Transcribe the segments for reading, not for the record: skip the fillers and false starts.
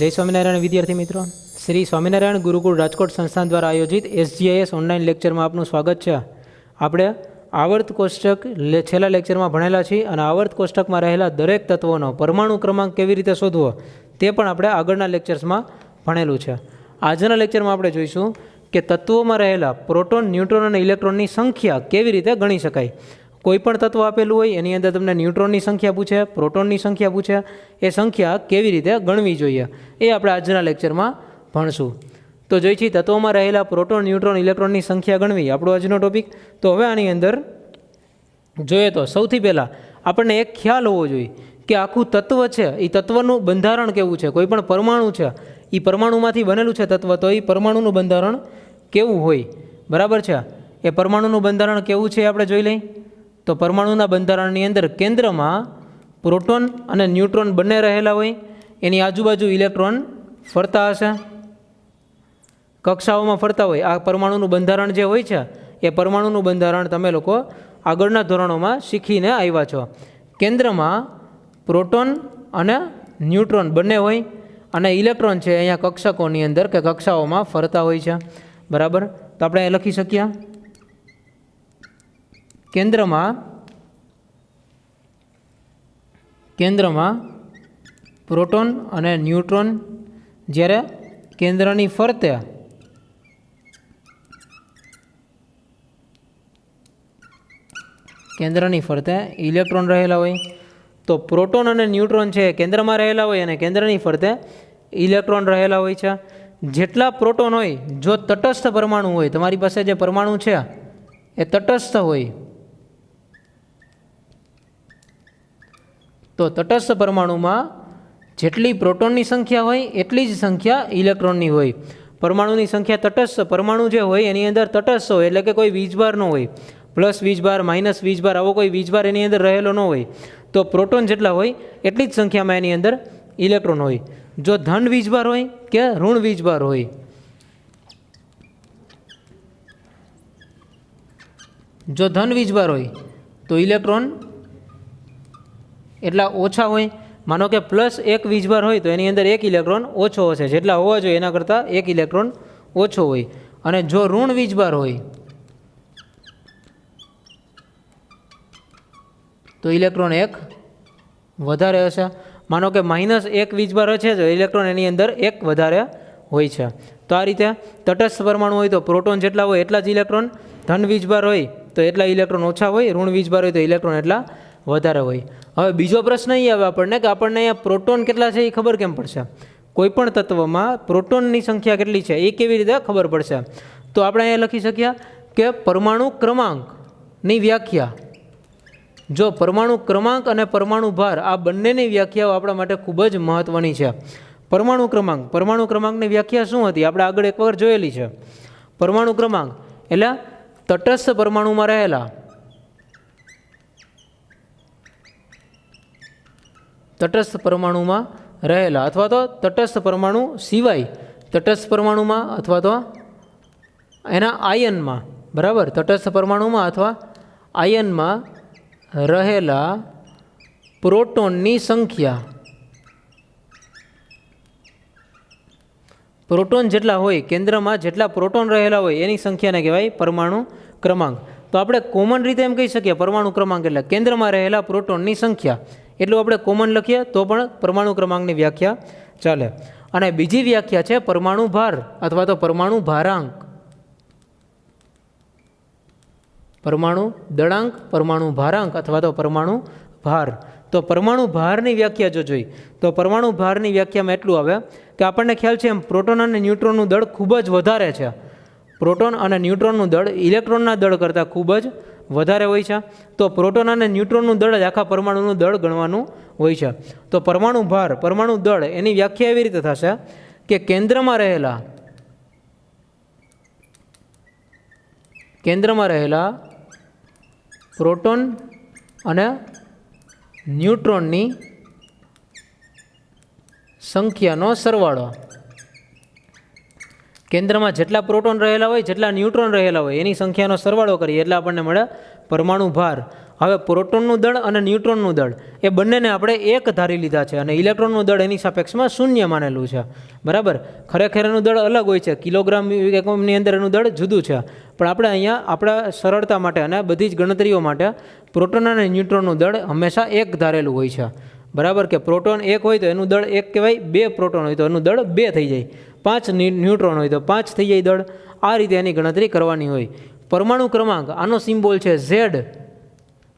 જય સ્વામિનારાયણ વિદ્યાર્થી મિત્રો, શ્રી સ્વામિનારાયણ ગુરુકુળ રાજકોટ સંસ્થાન દ્વારા આયોજિત SGIS ઓનલાઈન લેક્ચરમાં આપનું સ્વાગત છે. આપણે આવર્ત કોષ્ટક છેલ્લા લેક્ચરમાં ભણેલા છીએ અને આવર્ત કોષ્ટકમાં રહેલા દરેક તત્વોનો પરમાણુ ક્રમાંક કેવી રીતે શોધવો તે પણ આપણે આગળના લેક્ચર્સમાં ભણેલું છે. આજના લેક્ચરમાં આપણે જોઈશું કે તત્વોમાં રહેલા પ્રોટોન, ન્યુટ્રોન અને ઇલેક્ટ્રોનની સંખ્યા કેવી રીતે ગણી શકાય. કોઈ પણ તત્વ આપેલું હોય એની અંદર તમને ન્યુટ્રોનની સંખ્યા પૂછે, પ્રોટોનની સંખ્યા પૂછે, એ સંખ્યા કેવી રીતે ગણવી જોઈએ એ આપણે આજના લેક્ચરમાં ભણશું. તો જોઈ છીએ તત્વોમાં રહેલા પ્રોટોન, ન્યુટ્રોન, ઇલેક્ટ્રોનની સંખ્યા ગણવી આપણો આજનો ટોપિક. તો હવે આની અંદર જોઈએ તો સૌથી પહેલાં આપણને એક ખ્યાલ હોવો જોઈએ કે આખું તત્વ છે એ તત્વનું બંધારણ કેવું છે. કોઈ પણ પરમાણુ છે એ પરમાણુમાંથી બનેલું છે તત્વ, તો એ પરમાણુનું બંધારણ કેવું હોય, બરાબર છે. એ પરમાણુનું બંધારણ કેવું છે આપણે જોઈ લઈએ. તો પરમાણુના બંધારણની અંદર કેન્દ્રમાં પ્રોટોન અને ન્યુટ્રોન બંને રહેલા હોય, એની આજુબાજુ ઇલેક્ટ્રોન ફરતા હશે, કક્ષાઓમાં ફરતા હોય. આ પરમાણુનું બંધારણ જે હોય છે એ પરમાણુનું બંધારણ તમે લોકો આગળના ધોરણોમાં શીખીને આવ્યા છો. કેન્દ્રમાં પ્રોટોન અને ન્યુટ્રોન બંને હોય અને ઇલેક્ટ્રોન છે અહીંયા કક્ષકોની અંદર કે કક્ષાઓમાં ફરતા હોય છે, બરાબર. તો આપણે અહીં લખી શકીએ કેન્દ્રમાં પ્રોટોન અને ન્યુટ્રોન જ્યારે કેન્દ્રની ફરતે ઇલેક્ટ્રોન રહેલા હોય. તો પ્રોટોન અને ન્યુટ્રોન છે કેન્દ્રમાં રહેલા હોય અને કેન્દ્રની ફરતે ઇલેક્ટ્રોન રહેલા હોય છે. જેટલા પ્રોટોન હોય, જો તટસ્થ પરમાણુ હોય, તમારી પાસે જે પરમાણુ છે એ તટસ્થ હોય, તો તટસ્થ પરમાણુમાં જેટલી પ્રોટોનની સંખ્યા હોય એટલી જ સંખ્યા ઇલેક્ટ્રોનની હોય. પરમાણુની સંખ્યા તટસ્થ પરમાણુ જે હોય એની અંદર તટસ્થ હોય એટલે કે કોઈ વીજભાર ન હોય, પ્લસ વીજભાર, માઇનસ વીજભાર, આવો કોઈ વીજભાર એની અંદર રહેલો ન હોય. તો પ્રોટોન જેટલા હોય એટલી જ સંખ્યામાં એની અંદર ઇલેક્ટ્રોન હોય. જો ધન વીજભાર હોય કે ઋણ વીજભાર હોય, જો ધન વીજભાર હોય તો ઇલેક્ટ્રોન એટલા ઓછા હોય. માનો કે પ્લસ એક વીજભાર હોય તો એની અંદર એક ઇલેક્ટ્રોન ઓછો હશે, જેટલા હોવા જોઈએ એના કરતાં એક ઇલેક્ટ્રોન ઓછો હોય. અને જો ઋણ વીજભાર હોય તો ઇલેક્ટ્રોન એક વધારે હશે. માનો કે માઇનસ એક વીજભાર છે તો ઇલેક્ટ્રોન એની અંદર એક વધારે હોય છે. તો આ રીતે તટસ્થ પરમાણુ હોય તો પ્રોટોન જેટલા હોય એટલા જ ઇલેક્ટ્રોન, ધન વીજભાર હોય તો એટલા ઇલેક્ટ્રોન ઓછા હોય, ઋણ વીજભાર હોય તો ઇલેક્ટ્રોન એટલા વધારે હોય. હવે બીજો પ્રશ્ન એ આવે આપણને કે આપણને અહીંયા પ્રોટોન કેટલા છે એ ખબર કેમ પડશે? કોઈ પણ તત્વમાં પ્રોટોનની સંખ્યા કેટલી છે એ કેવી રીતે ખબર પડશે? તો આપણે અહીંયા લખી શકીએ કે પરમાણુ ક્રમાંકની વ્યાખ્યા. જો પરમાણુ ક્રમાંક અને પરમાણુ ભાર આ બંનેની વ્યાખ્યાઓ આપણા માટે ખૂબ જ મહત્ત્વની છે. પરમાણુ ક્રમાંકની વ્યાખ્યા શું હતી? આપણે આગળ એક વખત જોયેલી છે. પરમાણુ ક્રમાંક એટલે તટસ્થ પરમાણુમાં રહેલા અથવા તો તટસ્થ પરમાણુ સિવાય તટસ્થ પરમાણુમાં અથવા તો એના આયનમાં, બરાબર, તટસ્થ પરમાણુમાં અથવા આયનમાં રહેલા પ્રોટોનની સંખ્યા. પ્રોટોન જેટલા હોય, કેન્દ્રમાં જેટલા પ્રોટોન રહેલા હોય એની સંખ્યાને કહેવાય પરમાણુ ક્રમાંક. તો આપણે કોમન રીતે એમ કહી શકીએ પરમાણુ ક્રમાંક એટલે કેન્દ્રમાં રહેલા પ્રોટોનની સંખ્યા. એટલું આપણે કોમન લખીએ તો પણ પરમાણુ ક્રમાંકની વ્યાખ્યા ચાલે. અને બીજી વ્યાખ્યા છે પરમાણુ ભાર અથવા તો પરમાણુ ભારાંક, પરમાણુ દળાંક, પરમાણુ ભારાંક અથવા તો પરમાણુ ભાર. તો પરમાણુ ભારની વ્યાખ્યા જો જોઈ તો પરમાણુ ભારની વ્યાખ્યામાં એટલું આવે કે આપણને ખ્યાલ છે એમ પ્રોટોન અને ન્યુટ્રોનનું દળ ખૂબ જ વધારે છે. પ્રોટોન અને ન્યુટ્રોનનું દળ ઇલેક્ટ્રોનના દળ કરતાં ખૂબ જ વધારે હોય છે. તો પ્રોટોન અને ન્યુટ્રોનનું દળ જ આખા પરમાણુનું દળ ગણવાનું હોય છે. તો પરમાણુ ભાર, પરમાણુ દળ એની વ્યાખ્યા એવી રીતે થશે કે કેન્દ્રમાં રહેલા પ્રોટોન અને ન્યુટ્રોનની સંખ્યાનો સરવાળો. કેન્દ્રમાં જેટલા પ્રોટોન રહેલા હોય, જેટલા ન્યુટ્રોન રહેલા હોય એની સંખ્યાનો સરવાળો કરીએ એટલે આપણને મળે પરમાણુ ભાર. હવે પ્રોટોનનું દળ અને ન્યુટ્રોનનું દળ એ બંનેને આપણે એક ધારી લીધા છે અને ઇલેક્ટ્રોનનું દળ એની સાપેક્ષમાં શૂન્ય માનેલું છે, બરાબર. ખરેખર એનું દળ અલગ હોય છે, કિલોગ્રામ એકમની અંદર એનું દળ જુદું છે, પણ આપણે અહીંયા આપણા સરળતા માટે અને બધી જ ગણતરીઓ માટે પ્રોટોન અને ન્યુટ્રોનનું દળ હંમેશા એક ધારેલું હોય છે, બરાબર. કે પ્રોટોન એક હોય તો એનું દળ એક કહેવાય, 2 પ્રોટોન હોય તો એનું દળ 2 થઈ જાય, 5 ન્યુટ્રોન હોય તો 5 થઈ જાય દળ. આ રીતે એની ગણતરી કરવાની હોય. પરમાણુ ક્રમાંક આનો સિમ્બોલ છે Z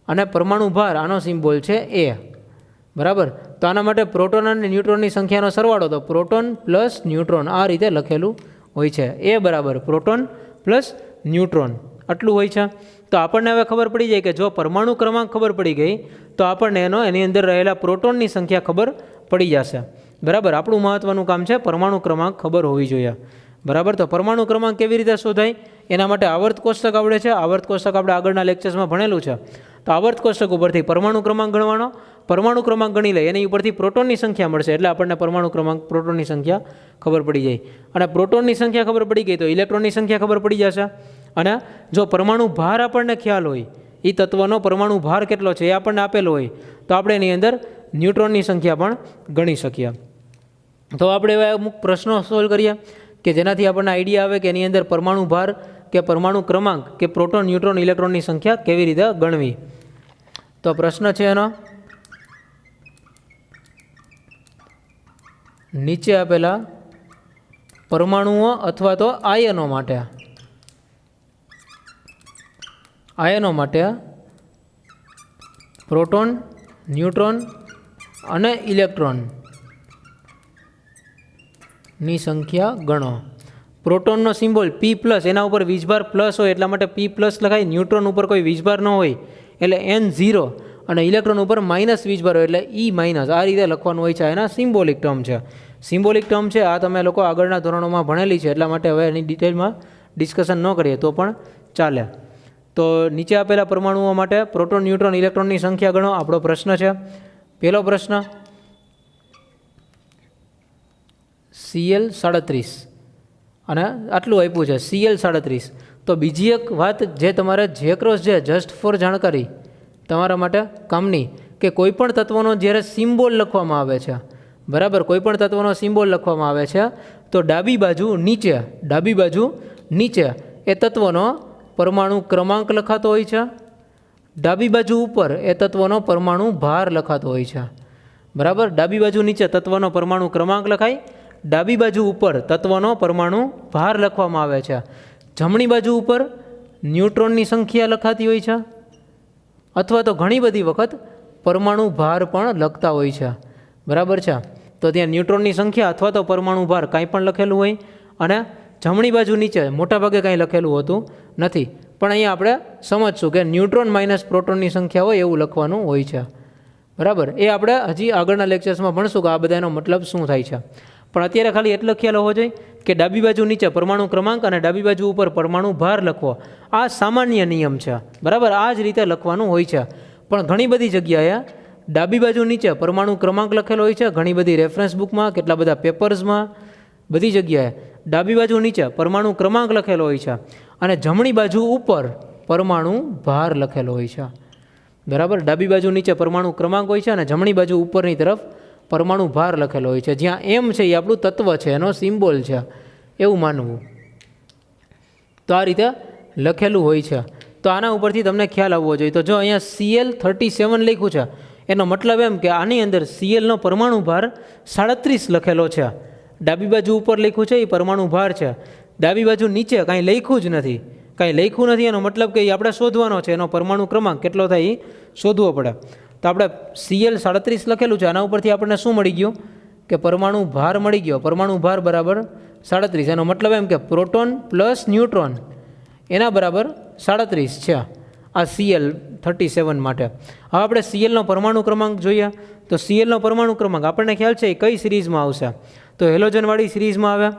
અને પરમાણુ ભાર આનો સિમ્બોલ છે A, બરાબર. તો આના માટે પ્રોટોન અને ન્યુટ્રોનની સંખ્યાનો સરવાળો તો પ્રોટોન પ્લસ ન્યુટ્રોન આ રીતે લખેલું હોય છે. A બરાબર પ્રોટોન પ્લસ ન્યુટ્રોન આટલું હોય છે. તો આપણને હવે ખબર પડી જાય કે જો પરમાણુ ક્રમાંક ખબર પડી ગઈ તો આપણને એની અંદર રહેલા પ્રોટોનની સંખ્યા ખબર પડી જશે, બરાબર. આપણું મહત્ત્વનું કામ છે પરમાણુ ક્રમાંક ખબર હોવી જોઈએ, બરાબર. તો પરમાણુ ક્રમાંક કેવી રીતે શોધાય એના માટે આવર્ત કોષ્ટક આવડે છે. આવર્ત કોષ્ટક આપણે આગળના લેક્ચર્સમાં ભણેલું છે. તો આવર્ત કોષ્ટક ઉપરથી પરમાણુ ક્રમાંક ગણવાનો, પરમાણુ ક્રમાંક ગણી લે એની ઉપરથી પ્રોટોનની સંખ્યા મળશે, એટલે આપણને પરમાણુ ક્રમાંક પ્રોટોનની સંખ્યા ખબર પડી જાય. અને પ્રોટોનની સંખ્યા ખબર પડી ગઈ તો ઇલેક્ટ્રોનની સંખ્યા ખબર પડી જશે. અને જો પરમાણુ ભાર આપણને ખ્યાલ હોય, એ તત્વનો પરમાણુ ભાર કેટલો છે એ આપણને આપેલો હોય, તો આપણે એની અંદર ન્યુટ્રોનની સંખ્યા પણ ગણી શકીએ. તો આપણે એવા અમુક પ્રશ્નો સોલ્વ કરીએ કે જેનાથી આપણને આઈડિયા આવે કે એની અંદર પરમાણુ ભાર કે પરમાણુ ક્રમાંક કે પ્રોટોન ન્યુટ્રોન ઇલેક્ટ્રોનની સંખ્યા કેવી રીતે ગણવી. તો પ્રશ્ન છે એનો, નીચે આપેલા પરમાણુઓ અથવા તો આયનો માટે પ્રોટોન, ન્યુટ્રોન અને ઇલેક્ટ્રોનની સંખ્યા ગણો. પ્રોટોનનો સિમ્બોલ P+, એના ઉપર વીજભાર પ્લસ હોય એટલા માટે P+ લખાય. ન્યુટ્રોન ઉપર કોઈ વીજભાર ન હોય એટલે N0 અને ઇલેક્ટ્રોન ઉપર માઇનસ વીજભાર હોય એટલે E-. આ રીતે લખવાનું હોય છે. એના સિમ્બોલિક ટર્મ છે. સિમ્બોલિક ટર્મ છે આ તમે લોકો આગળના ધોરણોમાં ભણેલી છે, એટલા માટે હવે એની ડિટેલમાં ડિસ્કશન ન કરીએ તો પણ ચાલે. તો નીચે આપેલા પરમાણુઓ માટે પ્રોટોન, ન્યુટ્રોન, ઇલેક્ટ્રોનની સંખ્યા ગણો આપણો પ્રશ્ન છે. પહેલો પ્રશ્ન Cl37 અને આટલું આપ્યું છે Cl37. તો બીજી એક વાત જે તમારે જે ક્રોસ છે જસ્ટ ફોર જાણકારી તમારા માટે કામની, કે કોઈપણ તત્વનો જ્યારે સિમ્બોલ લખવામાં આવે છે, બરાબર, કોઈપણ તત્વનો સિમ્બોલ લખવામાં આવે છે તો ડાબી બાજુ નીચે એ તત્વનો પરમાણુ ક્રમાંક લખાતો હોય છે, ડાબી બાજુ ઉપર એ તત્વનો પરમાણુ ભાર લખાતો હોય છે, બરાબર. ડાબી બાજુ નીચે તત્વનો પરમાણુ ક્રમાંક લખાય, ડાબી બાજુ ઉપર તત્વનો પરમાણુ ભાર લખવામાં આવે છે. જમણી બાજુ ઉપર ન્યુટ્રોનની સંખ્યા લખાતી હોય છે અથવા તો ઘણી બધી વખત પરમાણુ ભાર પણ લખતા હોય છે, બરાબર છે. તો ત્યાં ન્યુટ્રોનની સંખ્યા અથવા તો પરમાણુ ભાર કાંઈ પણ લખેલું હોય. અને જમણી બાજુ નીચે મોટાભાગે કાંઈ લખેલું હોતું નથી, પણ અહીંયા આપણે સમજશું કે ન્યુટ્રોન માઇનસ પ્રોટોનની સંખ્યા હોય એવું લખવાનું હોય છે, બરાબર. એ આપણે હજી આગળના લેક્ચર્સમાં ભણશું કે આ બધાનો મતલબ શું થાય છે. પણ અત્યારે ખાલી એટલો ખ્યાલ હોવો જોઈએ કે ડાબી બાજુ નીચે પરમાણુ ક્રમાંક અને ડાબી બાજુ ઉપર પરમાણુ ભાર લખવો આ સામાન્ય નિયમ છે, બરાબર. આ જ રીતે લખવાનું હોય છે. પણ ઘણી બધી જગ્યાએ ડાબી બાજુ નીચે પરમાણુ ક્રમાંક લખેલો હોય છે, ઘણી બધી રેફરન્સ બુકમાં, કેટલા બધા પેપર્સમાં, બધી જગ્યાએ ડાબી બાજુ નીચે પરમાણુ ક્રમાંક લખેલો હોય છે અને જમણી બાજુ ઉપર પરમાણુ ભાર લખેલો હોય છે, બરાબર. ડાબી બાજુ નીચે પરમાણુ ક્રમાંક હોય છે અને જમણી બાજુ ઉપરની તરફ પરમાણુ ભાર લખેલો હોય છે. જ્યાં M છે એ આપણું તત્વ છે, એનો સિમ્બોલ છે એવું માનવું. તો આ રીતે લખેલું હોય છે. તો આના ઉપરથી તમને ખ્યાલ આવવો જોઈએ. તો જો અહીંયા Cl37 લખ્યું છે એનો મતલબ એમ કે આની અંદર Clનો પરમાણુ ભાર 37 લખેલો છે. ડાબી બાજુ ઉપર લખ્યું છે એ પરમાણુ ભાર છે, ડાબી બાજુ નીચે કાંઈ લખ્યું જ નથી. એનો મતલબ કે એ આપણે શોધવાનો છે, એનો પરમાણુ ક્રમાંક કેટલો થાય એ શોધવો પડે. તો આપણે Cl37 લખેલું છે, આના ઉપરથી આપણને શું મળી ગયું કે પરમાણુ ભાર મળી ગયો. પરમાણુ ભાર બરાબર 37. એનો મતલબ એમ કે પ્રોટોન પ્લસ ન્યુટ્રોન એના બરાબર 37 છે આ Cl37 માટે. હવે આપણે Clનો પરમાણુ ક્રમાંક જોઈએ. તો Clનો પરમાણુ ક્રમાંક આપણને ખ્યાલ છે એ કઈ સિરીઝમાં આવશે, તો હેલોજનવાળી સિરીઝમાં આવે.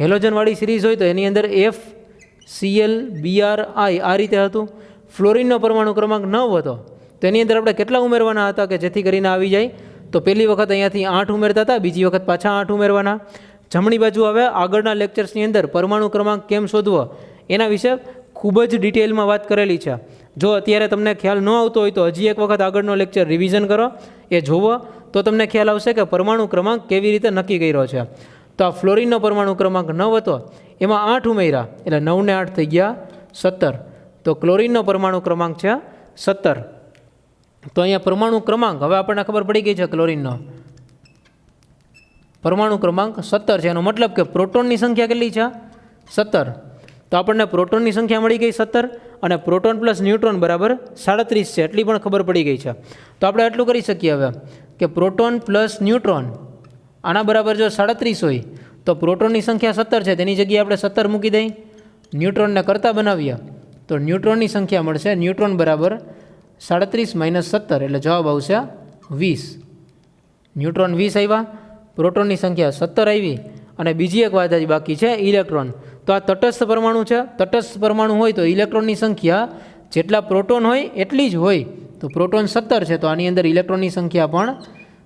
હેલોજનવાળી સિરીઝ હોય તો એની અંદર FCl Br I આ રીતે હતું. ફ્લોરિનનો પરમાણુ ક્રમાંક 9 હતો તો એની અંદર આપણે કેટલા ઉમેરવાના હતા કે જેથી કરીને આવી જાય, તો પહેલી વખત અહીંયાથી 8 ઉમેરતા હતા, બીજી વખત પાછા 8 ઉમેરવાના. જમણી બાજુ હવે આગળના લેક્ચર્સની અંદર પરમાણુ ક્રમાંક કેમ શોધવો એના વિશે ખૂબ જ ડિટેલમાં વાત કરેલી છે. જો અત્યારે તમને ખ્યાલ ન આવતો હોય તો હજી એક વખત આગળનો લેક્ચર રિવિઝન કરો, એ જોવો તો તમને ખ્યાલ આવશે કે પરમાણુ ક્રમાંક કેવી રીતે નક્કી કર્યો છે. તો આ ફ્લોરિનનો પરમાણુ ક્રમાંક 9 હતો, એમાં 8 ઉમેર્યા એટલે 9 ને 8 થઈ ગયા 17. તો ક્લોરિનનો પરમાણુ ક્રમાંક છે 17. તો અહીંયા પરમાણુ ક્રમાંક હવે આપણને ખબર પડી ગઈ છે. ક્લોરિનનો પરમાણુ ક્રમાંક 17 છે. એનો મતલબ કે પ્રોટોનની સંખ્યા કેટલી છે? 17. તો આપણને પ્રોટોનની સંખ્યા મળી ગઈ 17 અને પ્રોટોન પ્લસ ન્યુટ્રોન બરાબર 37 છે, એટલી પણ ખબર પડી ગઈ છે. તો આપણે આટલું કરી શકીએ હવે કે પ્રોટોન પ્લસ ન્યુટ્રોન આના બરાબર જો 37 હોય તો પ્રોટોનની સંખ્યા 17 છે, તેની જગ્યાએ આપણે 17 મૂકી દઈએ, ન્યુટ્રોનને કરતા બનાવીએ તો ન્યુટ્રોનની સંખ્યા મળશે ન્યુટ્રોન બરાબર 37 - 17 એટલે જવાબ આવશે 20. ન્યુટ્રોન 20 આવ્યા, પ્રોટોનની સંખ્યા 17 આવી અને બીજી એક વાત હજી બાકી છે ઇલેક્ટ્રોન. તો આ તટસ્થ પરમાણુ છે. તટસ્થ પરમાણુ હોય તો ઇલેક્ટ્રોનની સંખ્યા જેટલા પ્રોટોન હોય એટલી જ હોય. તો પ્રોટોન 17 છે તો આની અંદર ઇલેક્ટ્રોનની સંખ્યા પણ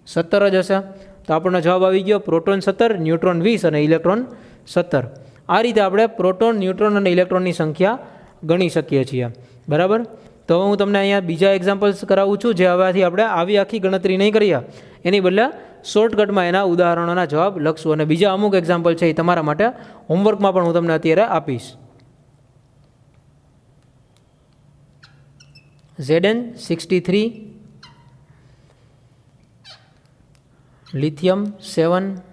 17 જ હશે. તો આપણને જવાબ આવી ગયો પ્રોટોન 17, ન્યુટ્રોન 20 અને ઇલેક્ટ્રોન 17. આ રીતે આપણે પ્રોટોન, ન્યુટ્રોન અને ઇલેક્ટ્રોનની સંખ્યા ગણી શકીએ છીએ. બરાબર. તો હું તમને અહીંયા બીજા એક્ઝામ્પલ્સ કરાવું છું, જે હવેથી આપણે આવી આખી ગણતરી નહીં કરીએ, એની બદલે શોર્ટકટમાં એના ઉદાહરણોના જવાબ લખશું. અને બીજા અમુક એક્ઝામ્પલ છે એ તમારા માટે હોમવર્કમાં પણ હું તમને અત્યારે આપીશ. Zn63, lithium 7,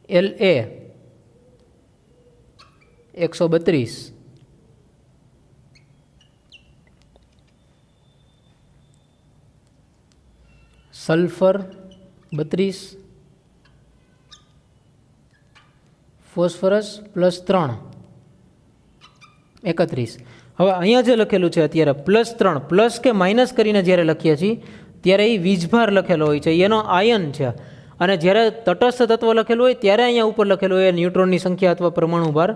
La 132, sulphur 32, phosphorus +3 31. હવે અહીંયા જે લખેલું છે અત્યારે +3, પ્લસ કે માઇનસ કરીને જ્યારે લખીએ છીએ ત્યારે એ વીજભાર લખેલો હોય છે, એનો આયન છે. અને જ્યારે તટસ્થ તત્વ લખેલું હોય ત્યારે અહીંયા ઉપર લખેલું હોય ન્યુટ્રોનની સંખ્યા અથવા પરમાણુ ભાર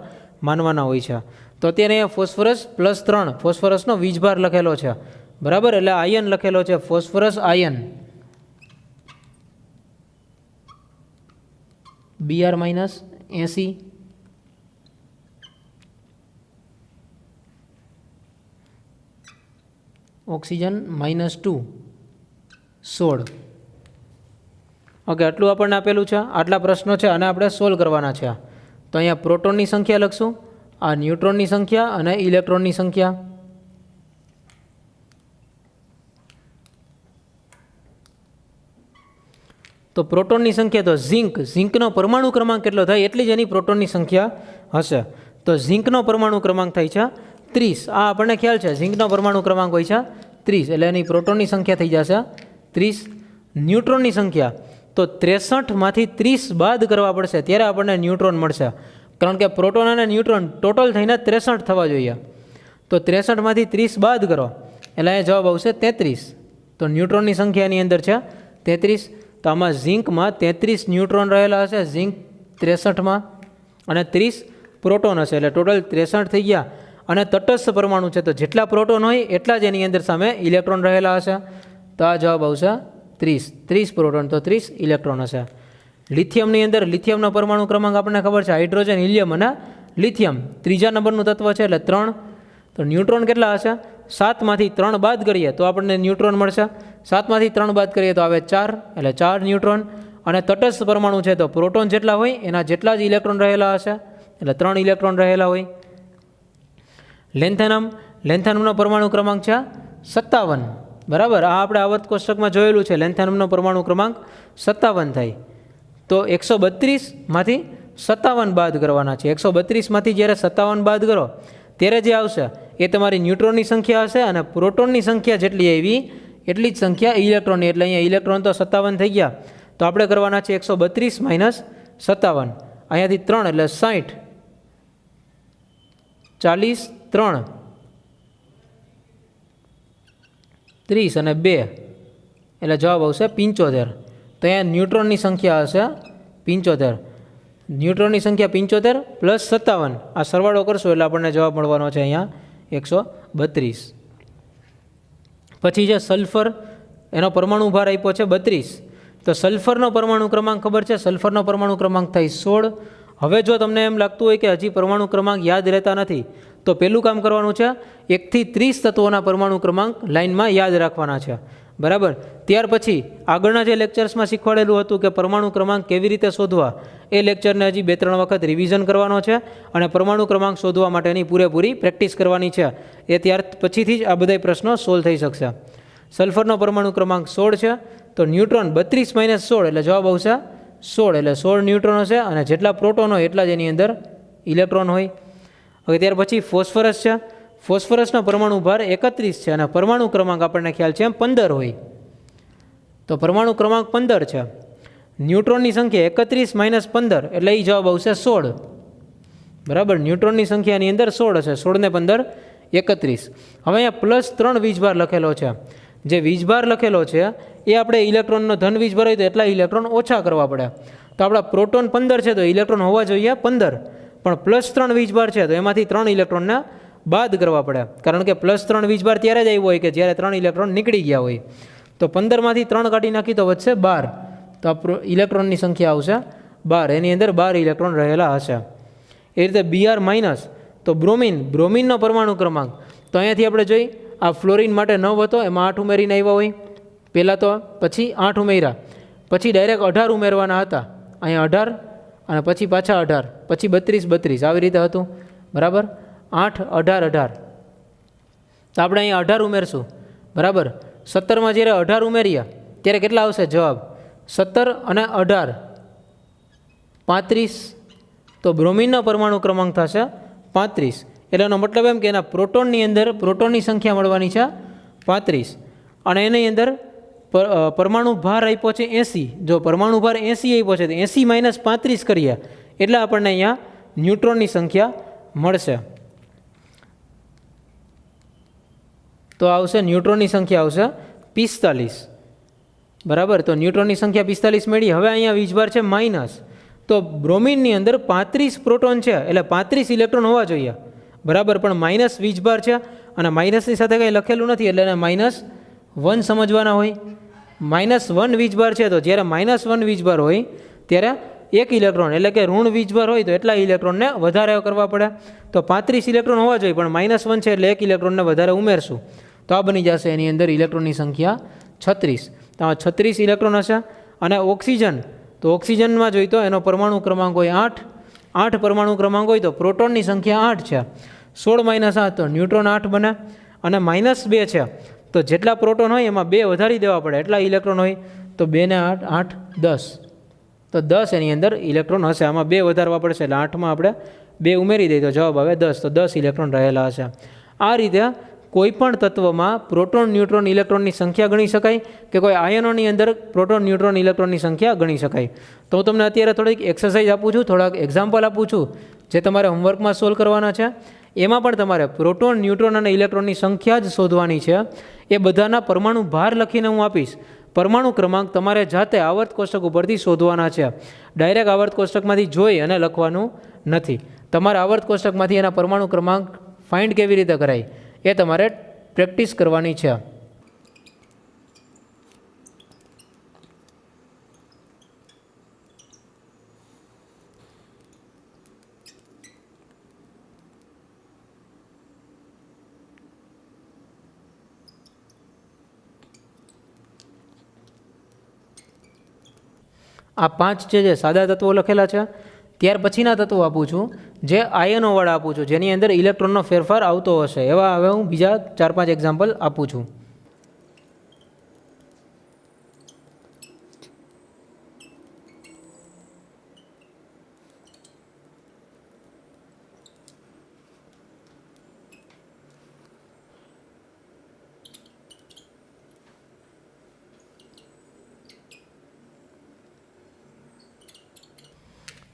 માનવાના હોય છે. તો અત્યારે અહીંયા ફોસ્ફરસ +3, ફોસ્ફરસનો વીજભાર લખેલો છે. બરાબર. એટલે આયન લખેલો છે phosphorus ion Br -80, oxygen -2 16. Okay, આટલું આપણને આપેલું છે, આટલા પ્રશ્નો છે અને આપણે સોલ્વ કરવાના છે. તો અહીંયા પ્રોટોનની સંખ્યા લખશું, આ ન્યુટ્રોનની સંખ્યા અને ઇલેક્ટ્રોનની સંખ્યા. તો પ્રોટોનની સંખ્યા તો ઝિંકનો પરમાણુ ક્રમાંક કેટલો થાય એટલી જ એની પ્રોટોનની સંખ્યા હશે. તો ઝિંકનો પરમાણુ ક્રમાંક થાય છે 30. આ આપણને ખ્યાલ છે, ઝિંકનો પરમાણુ ક્રમાંક હોય છે 30, એટલે એની પ્રોટોનની સંખ્યા થઈ જશે 30. ન્યુટ્રોનની સંખ્યા તો 63માંથી 30 બાદ કરવા પડશે ત્યારે આપણને ન્યુટ્રોન મળશે, કારણ કે પ્રોટોન અને ન્યુટ્રોન ટોટલ થઈને 63 થવા જોઈએ. તો 63માંથી 30 બાદ કરો એટલે અહીંયા જવાબ આવશે 33. તો ન્યુટ્રોનની સંખ્યાની અંદર છે 33. તો આમાં ઝિંકમાં 33 ન્યુટ્રોન રહેલા હશે, ઝિંક 63માં, અને 30 પ્રોટોન હશે, એટલે ટોટલ 63 થઈ ગયા. અને તટસ્થ પરમાણુ છે તો જેટલા પ્રોટોન હોય એટલા જ એની અંદર સામે ઇલેક્ટ્રોન રહેલા હશે. તો આ જવાબ આવશે 30 પ્રોટોન તો 30 ઇલેક્ટ્રોન હશે. લિથિયમની અંદર લિથિયમનો પરમાણુ ક્રમાંક આપણને ખબર છે હાઇડ્રોજન, હિલિયમ અને લિથિયમ, ત્રીજા નંબરનું તત્વ છે એટલે 3. તો ન્યુટ્રોન કેટલા હશે? 7માંથી 3 બાદ કરીએ તો આપણને ન્યુટ્રોન મળશે. 7માંથી 3 બાદ કરીએ તો આવે 4, એટલે 4 ન્યુટ્રોન. અને તટસ્થ પરમાણુ છે તો પ્રોટોન જેટલા હોય એના જેટલા જ ઇલેક્ટ્રોન રહેલા હશે, એટલે 3 ઇલેક્ટ્રોન રહેલા હોય. લેન્થેનમનો પરમાણુ ક્રમાંક છે 57. બરાબર. આ આપણે આવર્ત કોષ્ટકમાં જોયેલું છે, લેન્થેનમનો પરમાણુ ક્રમાંક 57 થાય. તો 132માંથી 57 બાદ કરવાના છે. 132માંથી જ્યારે 57 બાદ કરો ત્યારે જે આવશે એ તમારી ન્યુટ્રોનની સંખ્યા હશે, અને પ્રોટોનની સંખ્યા જેટલી આવી એટલી જ સંખ્યા ઇલેક્ટ્રોનની, એટલે અહીંયા ઇલેક્ટ્રોન તો 57 થઈ ગયા. તો આપણે કરવાના છે 132 - 57, અહીંયાથી 3 એટલે 60, 40, 3, 30 અને 2 એટલે જવાબ આવશે 75. તો અહીંયા ન્યુટ્રોનની સંખ્યા હશે 75. ન્યુટ્રોનની સંખ્યા 75 + 57, આ સરવાળો કરશો એટલે આપણને જવાબ મળવાનો છે અહીંયા 132. પછી છે સલ્ફર, એનો પરમાણુ ભાર આપ્યો છે 32. તો સલ્ફરનો પરમાણુ ક્રમાંક ખબર છે, સલ્ફરનો પરમાણુ ક્રમાંક થાય 16. હવે જો તમને એમ લાગતું હોય કે હજી પરમાણુ ક્રમાંક યાદ રહેતા નથી, તો પહેલું કામ કરવાનું છે 1 થી 30 તત્વોના પરમાણુ ક્રમાંક લાઇનમાં યાદ રાખવાના છે, બરાબર. ત્યાર પછી આગળના જે લેક્ચર્સમાં શીખવાડેલું હતું કે પરમાણુ ક્રમાંક કેવી રીતે શોધવા, એ લેક્ચરને હજી 2-3 વખત રિવિઝન કરવાનો છે અને પરમાણુ ક્રમાંક શોધવા માટેની પૂરેપૂરી પ્રેક્ટિસ કરવાની છે. એ ત્યાર પછીથી જ આ બધા પ્રશ્નો સોલ્વ થઈ શકશે. સલ્ફરનો પરમાણુ ક્રમાંક 16 છે, તો ન્યુટ્રોન 32 - 16 એટલે જવાબ આવશે 16. એટલે 16 ન્યુટ્રોન હશે અને જેટલા પ્રોટોન હોય એટલા જ એની અંદર ઇલેક્ટ્રોન હોય. હવે ત્યાર પછી ફોસ્ફરસ છે. ફોસ્ફરસનો પરમાણુ ભાર 31 છે અને પરમાણુ ક્રમાંક આપણને ખ્યાલ છે એમ 15 હોય, તો પરમાણુ ક્રમાંક 15 છે. ન્યુટ્રોનની સંખ્યા 31 - 15 એટલે એ જવાબ આવશે 16, બરાબર. ન્યુટ્રોનની સંખ્યાની અંદર 16 હશે, 16 ને 15 31. હવે અહીંયા +3 વીજભાર લખેલો છે. જે વીજભાર લખેલો છે એ આપણે ઇલેક્ટ્રોનનો ધન વીજભાર હોય તો એટલા ઇલેક્ટ્રોન ઓછા કરવા પડે. તો આપણા પ્રોટોન 15 છે તો ઇલેક્ટ્રોન હોવા જોઈએ 15, પણ +3 વીજભાર છે તો એમાંથી 3 ઇલેક્ટ્રોનને બાદ કરવા પડે, કારણ કે +3 વીજભાર ત્યારે જ આવ્યો હોય કે જ્યારે 3 ઇલેક્ટ્રોન નીકળી ગયા હોય. તો 15માંથી 3 કાઢી નાખી તો વધશે 12, તો આ ઇલેક્ટ્રોનની સંખ્યા આવશે 12. એની અંદર 12 ઇલેક્ટ્રોન રહેલા હશે. એ રીતે Br- તો બ્રોમિનનો પરમાણુ ક્રમાંક, તો અહીંયાથી આપણે જોઈ આ ફ્લોરિન માટે 9 હતો, એમાં 8 ઉમેરીને આવ્યા હોય પહેલાં, તો પછી 8 ઉમેર્યા, પછી ડાયરેક્ટ 18 ઉમેરવાના હતા, અહીંયા 18 અને પછી પાછા 18, પછી 32 આવી રીતે હતું, બરાબર. 8 18 18, તો આપણે અહીંયા 18 ઉમેરશું, બરાબર. 17માં જ્યારે 18 ઉમેર્યા ત્યારે કેટલા આવશે જવાબ? 17 અને 18 35. તો બ્રોમિનનો પરમાણુ ક્રમાંક થશે 35. એટલે એનો મતલબ એમ કે એના પ્રોટોનની અંદર પ્રોટોનની સંખ્યા મળવાની છે 35 અને એની અંદર પરમાણુ ભાર આપ્યો છે 80. જો પરમાણુ ભાર 80 આપ્યો છે તો 80 - 35 કરીએ એટલે આપણને અહીંયા ન્યુટ્રોનની સંખ્યા મળશે. તો આવશે ન્યુટ્રોનની સંખ્યા આવશે 45, બરાબર. તો ન્યુટ્રોનની સંખ્યા 45 મળી. હવે અહીંયા વીજભાર છે માઇનસ, તો બ્રોમિનની અંદર 35 પ્રોટોન છે એટલે 35 ઇલેક્ટ્રોન હોવા જોઈએ, બરાબર. પણ માઇનસ વીજભાર છે અને માઇનસની સાથે કંઈ લખેલું નથી એટલે એને -1 સમજવાના હોય. -1 વીજભાર છે, તો જ્યારે -1 વીજભાર હોય ત્યારે 1 ઇલેક્ટ્રોન એટલે કે ઋણ વીજભાર હોય તો એટલા ઇલેક્ટ્રોનને વધારે કરવા પડે. તો 35 ઇલેક્ટ્રોન હોવા જોઈએ, પણ -1 છે એટલે 1 ઇલેક્ટ્રોનને વધારે ઉમેરશું, તો આ બની જશે એની અંદર ઇલેક્ટ્રોનની સંખ્યા 36. તો આ 36 ઇલેક્ટ્રોન હશે. અને ઓક્સિજન, તો ઓક્સિજનમાં જોઈએ તો એનો પરમાણુ ક્રમાંક હોય 8 પરમાણુ ક્રમાંક હોય તો પ્રોટોનની સંખ્યા 8 છે, 16 - 8 તો ન્યુટ્રોન 8 બને. અને -2 છે તો જેટલા પ્રોટોન હોય એમાં 2 વધારી દેવા પડે, એટલા ઇલેક્ટ્રોન હોય, તો 2 ને 8 8 10, તો 10 એની અંદર ઇલેક્ટ્રોન હશે. આમાં 2 વધારવા પડશે એટલે 8માં આપણે 2 ઉમેરી દઈએ તો જવાબ આવે 10, તો 10 ઇલેક્ટ્રોન રહેલા હશે. આ રીતે કોઈ પણ તત્વમાં પ્રોટોન ન્યુટ્રોન ઇલેક્ટ્રોનની સંખ્યા ગણી શકાય કે કોઈ આયનોની અંદર પ્રોટોન ન્યુટ્રોન ઇલેક્ટ્રોનની સંખ્યા ગણી શકાય. તો હું તમને અત્યારે થોડીક એક્સરસાઇઝ આપું છું, થોડાક એક્ઝામ્પલ આપું છું જે તમારે હોમવર્કમાં સોલ્વ કરવાના છે. એમાં પણ તમારે પ્રોટોન ન્યુટ્રોન અને ઇલેક્ટ્રોનની સંખ્યા જ શોધવાની છે. એ બધાના પરમાણુ ભાર લખીને હું આપીશ. પરમાણુ ક્રમાંક તમારે જાતે આવર્ત કોષ્ટક ઉપરથી શોધવાના છે, ડાયરેક્ટ આવર્ત કોષ્ટકમાંથી જોઈ અને લખવાનું નથી. તમારે આવર્ત કોષ્ટકમાંથી એના પરમાણુ ક્રમાંક ફાઇન્ડ કેવી રીતે કરાય એ તમારે પ્રેક્ટિસ કરવાની છે. આ 5 જે સાદા તત્વો લખેલા છે, ત્યાર પછીના તત્વો આપું છું જે આયનોવાળા આપું છું, જેની અંદર ઇલેક્ટ્રોનનો ફેરફાર આવતો હશે. એવા હવે હું બીજા 4-5 એક્ઝામ્પલ આપું છું.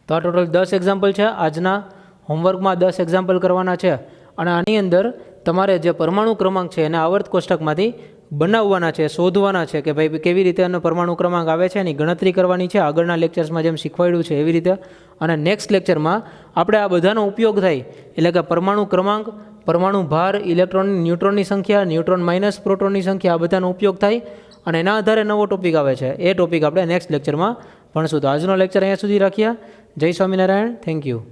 તો આ ટોટલ 10 એક્ઝામ્પલ છે. આજના હોમવર્કમાં 10 એક્ઝામ્પલ કરવાના છે અને આની અંદર તમારે જે પરમાણુ ક્રમાંક છે એને આવર્ત કોષ્ટકમાંથી બનાવવાના છે, શોધવાના છે કે ભાઈ કેવી રીતે એનો પરમાણુ ક્રમાંક આવે છે એની ગણતરી કરવાની છે, આગળના લેક્ચર્સમાં જેમ શીખવાડ્યું છે એવી રીતે. અને નેક્સ્ટ લેક્ચરમાં આપણે આ બધાનો ઉપયોગ થાય એટલે કે પરમાણુ ક્રમાંક, પરમાણુ ભાર, ઇલેક્ટ્રોન ન્યુટ્રોનની સંખ્યા, ન્યુટ્રોન માઇનસ પ્રોટોનની સંખ્યા, આ બધાનો ઉપયોગ થાય અને એના આધારે નવો ટોપિક આવે છે. એ ટોપિક આપણે નેક્સ્ટ લેક્ચરમાં ભણશું. તો આજનો લેક્ચર અહીંયા સુધી રાખ્યા. જય સ્વામિનારાયણ. Thank you.